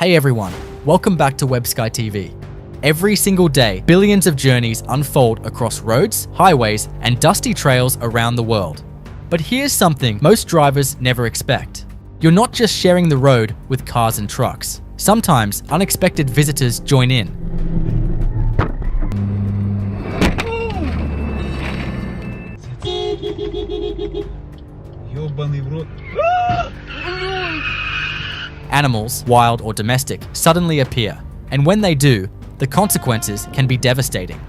Hey everyone, welcome back to WebSky TV. Every single day, billions of journeys unfold across roads, highways, and dusty trails around the world. But here's something most drivers never expect. You're not just sharing the road with cars and trucks. Sometimes unexpected visitors join in. Animals, wild or domestic, suddenly appear, and when they do, the consequences can be devastating.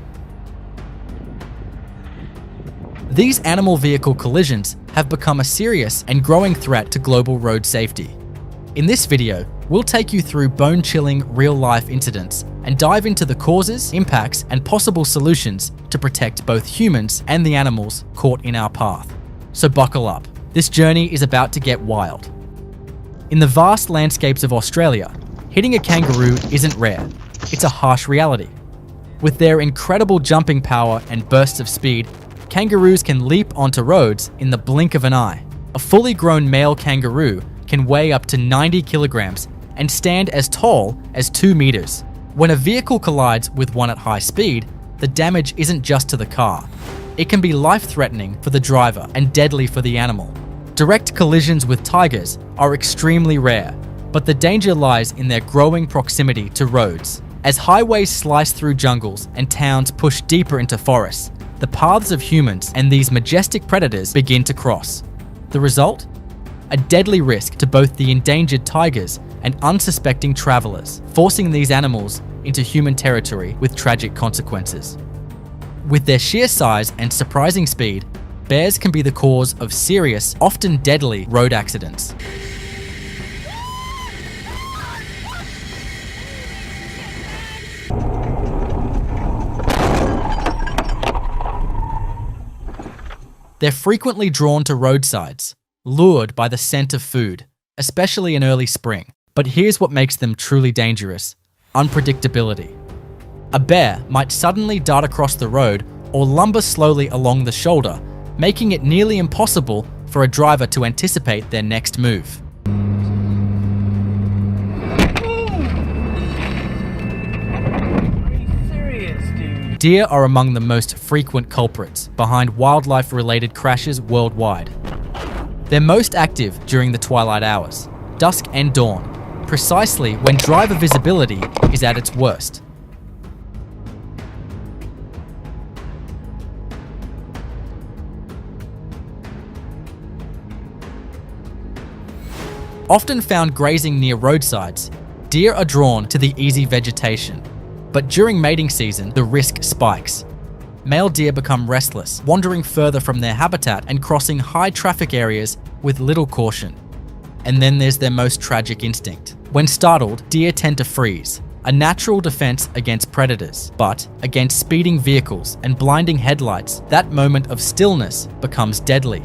These animal-vehicle collisions have become a serious and growing threat to global road safety. In this video, we'll take you through bone-chilling real-life incidents and dive into the causes, impacts, and possible solutions to protect both humans and the animals caught in our path. So buckle up. This journey is about to get wild. In the vast landscapes of Australia, hitting a kangaroo isn't rare. It's a harsh reality. With their incredible jumping power and bursts of speed, kangaroos can leap onto roads in the blink of an eye. A fully grown male kangaroo can weigh up to 90 kilograms and stand as tall as 2 meters. When a vehicle collides with one at high speed, the damage isn't just to the car. It can be life-threatening for the driver and deadly for the animal. Direct collisions with tigers are extremely rare, but the danger lies in their growing proximity to roads. As highways slice through jungles and towns push deeper into forests, the paths of humans and these majestic predators begin to cross. The result? A deadly risk to both the endangered tigers and unsuspecting travelers, forcing these animals into human territory with tragic consequences. With their sheer size and surprising speed, bears can be the cause of serious, often deadly road accidents. They're frequently drawn to roadsides, lured by the scent of food, especially in early spring. But here's what makes them truly dangerous: unpredictability. A bear might suddenly dart across the road or lumber slowly along the shoulder, making it nearly impossible for a driver to anticipate their next move. Deer are among the most frequent culprits behind wildlife-related crashes worldwide. They're most active during the twilight hours, dusk and dawn, precisely when driver visibility is at its worst. Often found grazing near roadsides, deer are drawn to the easy vegetation. But during mating season, the risk spikes. Male deer become restless, wandering further from their habitat and crossing high traffic areas with little caution. And then there's their most tragic instinct. When startled, deer tend to freeze, a natural defense against predators. But against speeding vehicles and blinding headlights, that moment of stillness becomes deadly.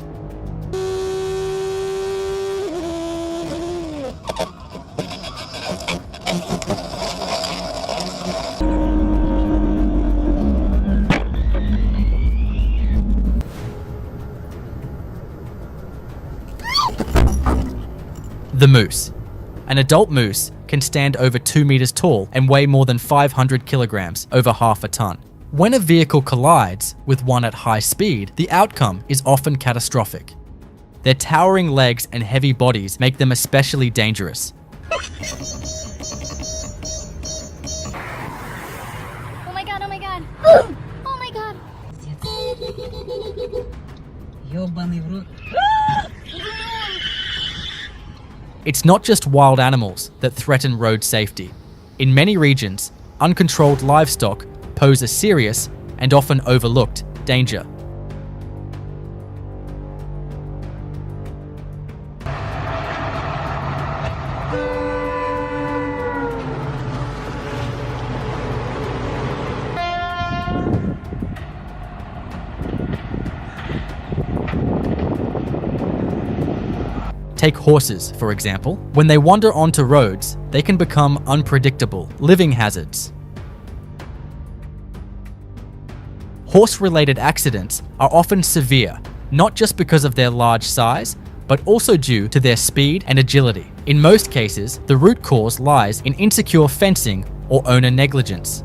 The moose. An adult moose can stand over 2 meters tall and weigh more than 500 kilograms, over half a ton. When a vehicle collides with one at high speed, the outcome is often catastrophic. Their towering legs and heavy bodies make them especially dangerous. Oh my god, oh my god. Oh my god. It's not just wild animals that threaten road safety. In many regions, uncontrolled livestock pose a serious and often overlooked danger. Take horses, for example. When they wander onto roads, they can become unpredictable, living hazards. Horse-related accidents are often severe, not just because of their large size, but also due to their speed and agility. In most cases, the root cause lies in insecure fencing or owner negligence.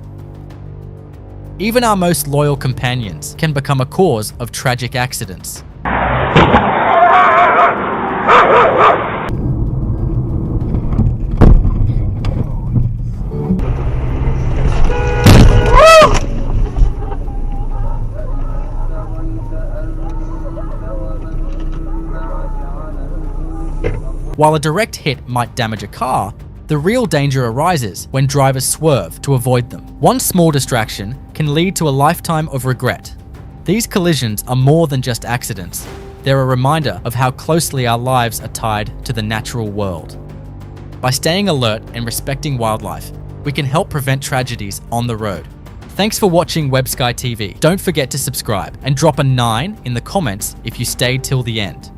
Even our most loyal companions can become a cause of tragic accidents. While a direct hit might damage a car, the real danger arises when drivers swerve to avoid them. One small distraction can lead to a lifetime of regret. These collisions are more than just accidents. They're a reminder of how closely our lives are tied to the natural world. By staying alert and respecting wildlife, we can help prevent tragedies on the road. Thanks for watching WebSky TV. Don't forget to subscribe and drop a 9 in the comments if you stayed till the end.